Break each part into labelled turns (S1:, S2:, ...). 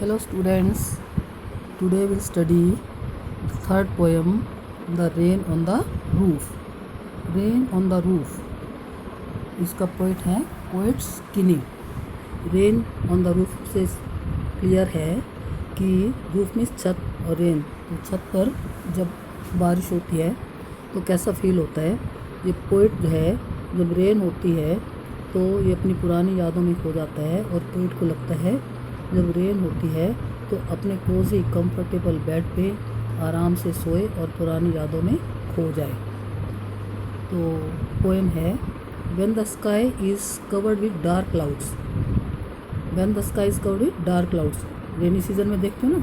S1: Hello students, today we'll study the third poem, The Rain on the Roof. Rain on the Roof. इसका poet है poet skinny. Rain on the roof से clear है कि roof means छत और rain, तो छत पर जब बारिश होती है तो कैसा फील होता है। ये पोइट जो है जब रेन होती है तो ये अपनी पुरानी यादों में खो जाता है और पोइट को लगता है जब रेन होती है तो अपने कोजी कंफर्टेबल बेड पे आराम से सोए और पुरानी यादों में खो जाए। तो पोएम है When the sky is covered with dark clouds. When the sky is covered with dark clouds. Rainy season में देखते हो ना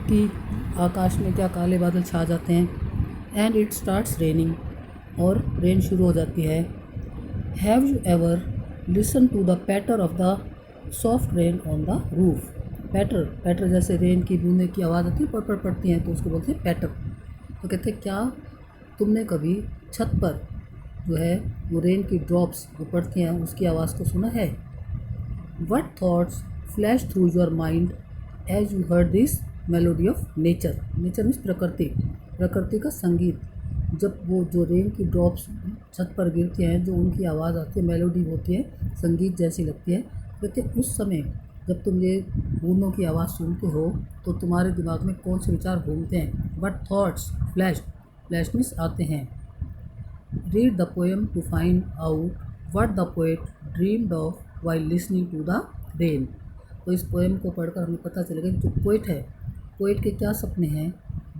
S1: कि आकाश में क्या काले बादल छा जाते हैं। एंड इट स्टार्ट्स रेनिंग, और रेन शुरू हो जाती है। Have you ever listen to the patter of the soft rain on the roof. Patter patter जैसे रेन की बूंदे की आवाज़ आती है, पड़ पड़ती हैं, तो उसको बोलते हैं पैटर। तो कहते हैं क्या तुमने कभी छत पर जो है वो रेन की ड्रॉप्स जो पड़ती हैं उसकी आवाज़ को सुना है। What thoughts flash through your mind as you heard this melody of nature. Nature means प्रकृति, प्रकृति का संगीत। जब वो जो रेन की ड्रॉप्स छत पर गिरती हैं, जो उनकी आवाज़ आती है, मेलोडी होती है, संगीत जैसी लगती है। कहते उस समय जब तुम ये बूंदों की आवाज़ सुनते हो तो तुम्हारे दिमाग में कौन से विचार घूमते हैं। What thoughts flash, flash means आते हैं। Read the poem to find out what the poet dreamed of while listening to the rain. तो इस पोएम को पढ़कर हमें पता चलेगा कि जो पोएट है, पोएट के क्या सपने हैं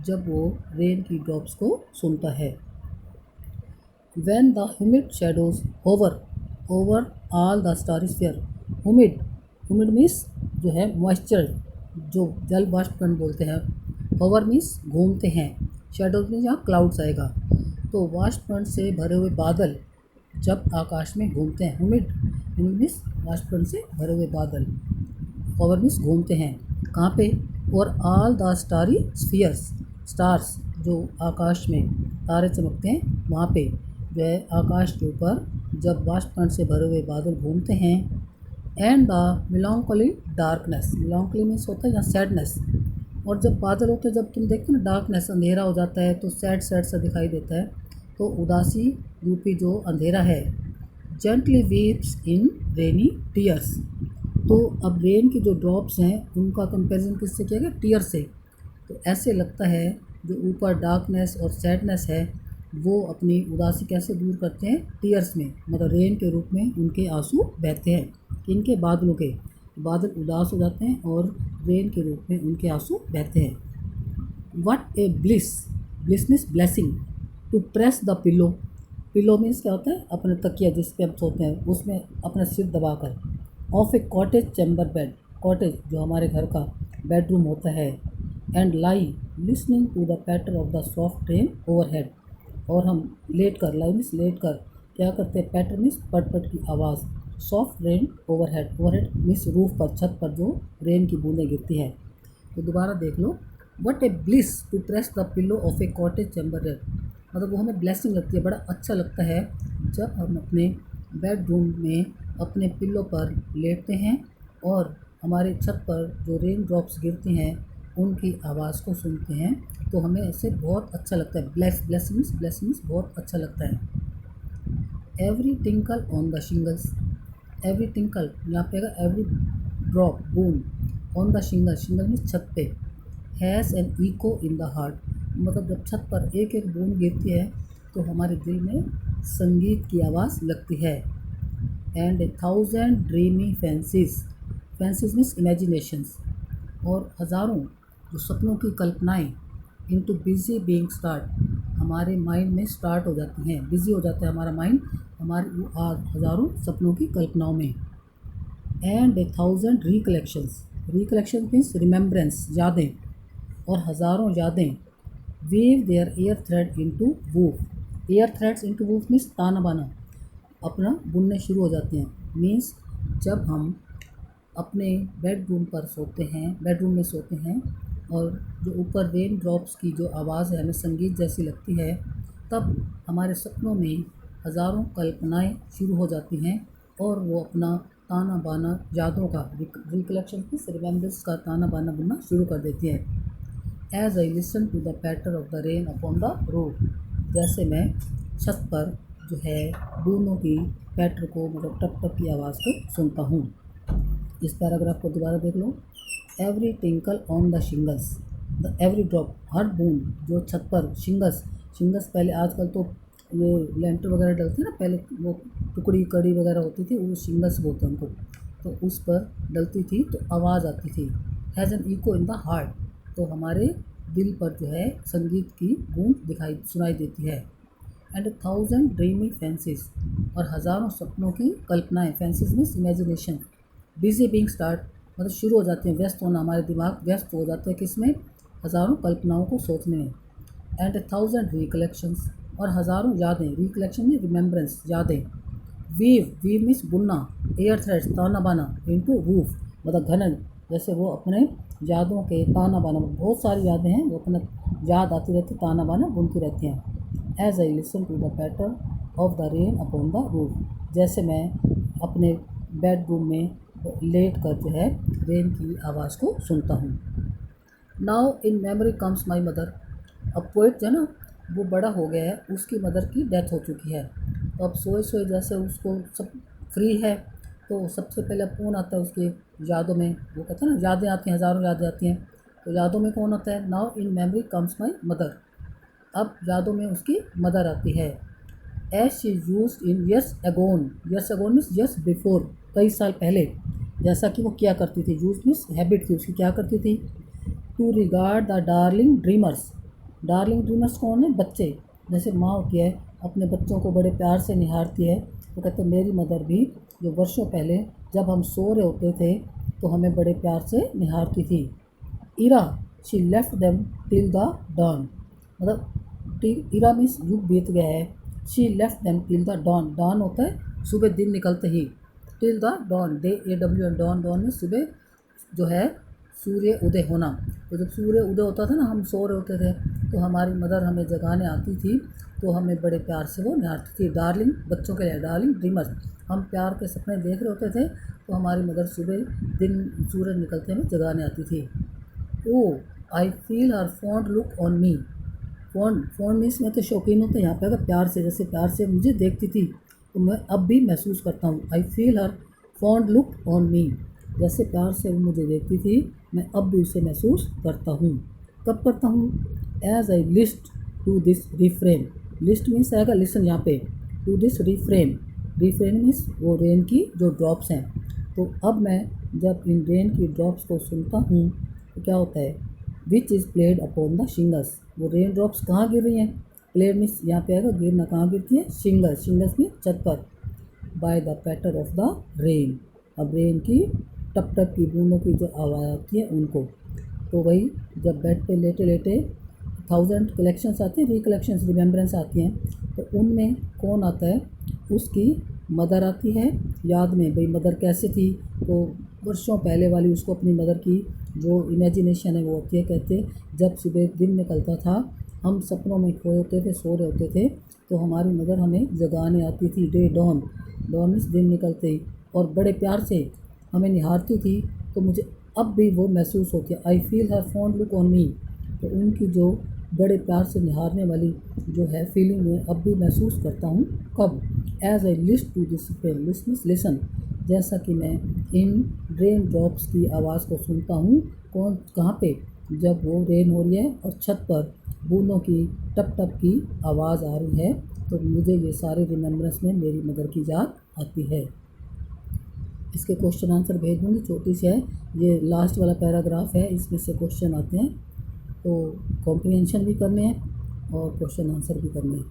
S1: जब वो रेन की ड्रॉप्स को सुनता है। When the humid shadows hover over all the starry sphere. humid humid means जो है मॉइस्चर, जो जल वाष्पकण बोलते हैं। hover मीन्स घूमते हैं। शेडोज मीन्स यहाँ क्लाउड्स आएगा। तो वाष्पकण से भरे हुए बादल जब आकाश में घूमते हैं। humid मीन्स वाष्पकण से भरे हुए बादल। hover मीन्स घूमते हैं कहाँ पे, और all the starry spheres, stars जो आकाश में तारे चमकते हैं वहाँ पे जो है आकाश के ऊपर जब वाष्पकण से भरे हुए बादल घूमते हैं। एंड द मिलांकोली डार्कनेस, मिलांकोली मीन्स होता है यहाँ सैडनेस। और जब बादल होते हैं, जब तुम देखते हो ना डार्कनेस, अंधेरा हो जाता है तो सैड सैड सा दिखाई देता है, तो उदासी रूपी जो अंधेरा है। जेंटली वीप्स इन रेनी टीयर्स। तो अब रेन की जो ड्रॉप्स हैं उनका कंपैरिजन किससे किया गया, टीयर से। तो ऐसे लगता है जो ऊपर डार्कनेस और सैडनेस है वो अपनी उदासी कैसे दूर करते हैं, टीयर्स में, मतलब रेन के रूप में उनके आंसू बहते हैं। इनके बादलों के बादल उदास हो जाते हैं और रेन के रूप में उनके आंसू बहते हैं। What a bliss, bliss means blessing. To press the pillow, pillow means क्या होता है, अपने तकिया जिस पे हम सोते हैं उसमें अपना सिर दबाकर। Of a cottage chamber bed, cottage जो हमारे घर का बेडरूम होता है। And lie listening to the patter of the soft rain overhead. और हम लेट कर, लाई मीन्स लेट कर क्या करते हैं, पैटर मीन्स पट पट की आवाज़। Soft rain overhead, overhead means roof पर, छत पर जो रेन की बूंदें गिरती है। तो दोबारा देख लो। What a bliss to press the pillow of a cottage chamber bed, मतलब वो हमें ब्लेसिंग लगती है, बड़ा अच्छा लगता है जब हम अपने बेडरूम में अपने पिल्लो पर लेटते हैं और हमारे छत पर जो रेन ड्रॉप्स गिरती हैं उनकी आवाज़ को सुनते हैं, तो हमें ऐसे बहुत अच्छा लगता है। ब्लेसिंग्स बहुत अच्छा लगता है। Every tinkle on the shingles, every tinkle यहाँ पे आएगा एवरी ड्रॉप बूंद, on the shingle, shingle means छत पे। Has an echo in the heart, मतलब जब छत पर एक एक बूंद गिरती है तो हमारे दिल में संगीत की आवाज़ लगती है। And a thousand dreamy fancies, fancies means imaginations, और हज़ारों जो सपनों की कल्पनाएं इनटू बिजी बीइंग स्टार्ट, हमारे माइंड में स्टार्ट हो जाती हैं, बिजी हो जाता है हमारा माइंड हमारे हज़ारों सपनों की कल्पनाओं में। And a thousand recollections, recollection means remembrance, यादें, और हज़ारों यादें। Weave their air thread into woof, air threads into woof means ताना बाना, अपना बुनने शुरू हो जाते हैं। मीन्स जब हम अपने बेडरूम पर सोते हैं, बेडरूम में सोते हैं और जो ऊपर रेन ड्रॉप्स की जो आवाज़ है हमें संगीत जैसी लगती है, तब हमारे सपनों में हज़ारों कल्पनाएं शुरू हो जाती हैं और वो अपना ताना बाना यादों का, रिकलेक्शन की रिमेम्बरेंस का ताना बाना बुनना शुरू कर देती है। As I listen to the patter of the rain upon the roof, जैसे मैं छत पर जो है बूंदों की पैटर को, मतलब टप टप की आवाज़ को सुनता हूँ। इस पैराग्राफ को दोबारा देख लो। Every tinkle on the shingles, the every drop, हर बूंद जो छत पर, शिंगल्स पहले, आजकल तो ये लेंटर वगैरह डलती है ना, पहले वो टुकड़ी कड़ी वगैरह होती थी, वो शिंगल्स बोलते हैं उनको, तो उस पर डलती थी तो आवाज़ आती थी। Has an echo in the heart, तो हमारे दिल पर जो है संगीत की गूंज सुनाई देती है। एंड 1000 ड्रीमी फैंसीज, और हज़ारों सपनों की कल्पनाएं, fancies means imagination. Busy being start, मतलब शुरू हो जाते हैं, व्यस्त होना, हमारे दिमाग व्यस्त हो जाते हैं किसमें, हज़ारों कल्पनाओं को सोचने में। एंड 1000 रिकलेक्शंस, और हज़ारों यादें, रिकलेक्शन में रिमेम्बरेंस, यादें। वीव मीन्स बुनना, एयर थ्रेड्स, ताना बाना, इनटू रूफ, मतलब घनन, जैसे वो अपने यादों के ताना बाना, बहुत सारी यादें हैं, वो अपना याद आती रहती, ताना बाना बुनती रहती हैं। As I listen to the patter of the rain upon the roof, जैसे मैं अपने बेडरूम में लेट कर जो है रेन की आवाज़ को सुनता हूँ। Now in memory comes my mother, अब पोइट जो है ना वो बड़ा हो गया है, उसकी मदर की डेथ हो चुकी है, तो अब सोए सोए जैसे उसको सब फ्री है, तो सबसे पहले अब कौन आता है उसकी यादों में, वो कहते हैं ना यादें आती हैं, हज़ारों यादें आती हैं, तो यादों में कौन आता है। Now in memory comes my mother, अब यादों में उसकी मदर आती है। As she used in years agone means years before, कई साल पहले, जैसा कि वो क्या करती थी, यूज मीन्स हैबिट थी उसकी, क्या करती थी। To regard the darling dreamers कौन है, बच्चे, जैसे माँ होती है अपने बच्चों को बड़े प्यार से निहारती है, तो कहते हैं मेरी मदर भी जो वर्षों पहले जब हम सो रहे होते थे तो हमें बड़े प्यार से निहारती थी। Era, she left them till the dawn, मतलब इरा मीन्स युग बीत गया है, she left them till the dawn, dawn होता है सुबह दिन निकलते ही, till the dawn, DAWN, dawn में सुबह जो है सूर्य उदय होना, तो जब सूर्य उदय होता था ना, हम सो रहे होते थे, तो हमारी मदर हमें जगाने आती थी, तो हमें बड़े प्यार से वो निहारती थी। डार्लिंग बच्चों के लिए, डार्लिंग ड्रीमर्स, हम प्यार के सपने देख रहे होते थे, तो हमारी मदर सुबह दिन सूरज निकलते हमें जगाने आती थी। Oh I feel her fond look on me, fond means मैं तो शौकीन होता है, यहाँ पे अगर प्यार से, जैसे प्यार से मुझे देखती थी, तो मैं अब भी महसूस करता हूँ। आई feel her fond look on मी, जैसे प्यार से वो मुझे देखती थी, मैं अब भी उसे महसूस करता हूँ। कब करता हूँ। As I list to this refrain, list means आएगा लिसन यहाँ पे, टू दिस रिफ्रेन मीन्स वो रेन की जो ड्रॉप्स हैं, तो अब मैं जब इन रेन की ड्रॉप्स को सुनता हूँ तो क्या होता है। Which is played upon the shingles, वो रेन ड्रॉप्स कहाँ गिर रही हैं, प्लेड मीन्स यहाँ पे आएगा गिरना, कहाँ गिरती है, शिंगल्स में छत पर। By the patter of the rain, अब रेन की टप टप की बूंदों की जो आवाज़ आती है उनको, तो वही जब बेड पे लेटे लेटे 1000 कलेक्शंस आती हैं, रिकलेक्शंस, रिमेम्बरेंस आती हैं, तो उनमें कौन आता है, उसकी मदर आती है याद में, भाई मदर कैसे थी, तो वर्षों पहले वाली उसको अपनी मदर की जो इमेजिनेशन है वो होती है। कहते जब सुबह दिन निकलता था, हम सपनों में खोए होते थे, सो रहे होते थे, तो हमारी मदर हमें जगाने आती थी। डॉन मीन्स दिन निकलते ही, और बड़े प्यार से हमें निहारती थी, तो मुझे अब भी वो महसूस होती है। आई feel her fond look on मी, तो उनकी जो बड़े प्यार से निहारने वाली जो है फीलिंग में अब भी महसूस करता हूँ। कब। As I list to this pain, listen, जैसा कि मैं इन रेन ड्रॉप्स की आवाज़ को सुनता हूँ, कहाँ पे, जब वो रेन हो रही है और छत पर बूंदों की टप टप की आवाज़ आ रही है, तो मुझे ये सारे रिमेम्बरेंस में मेरी मदर की याद आती है। इसके क्वेश्चन आंसर भेज दूँगी, छोटी सी है, ये लास्ट वाला पैराग्राफ है, इसमें से क्वेश्चन आते हैं, तो कॉम्प्रिहेंशन भी करने हैं और क्वेश्चन आंसर भी करने हैं।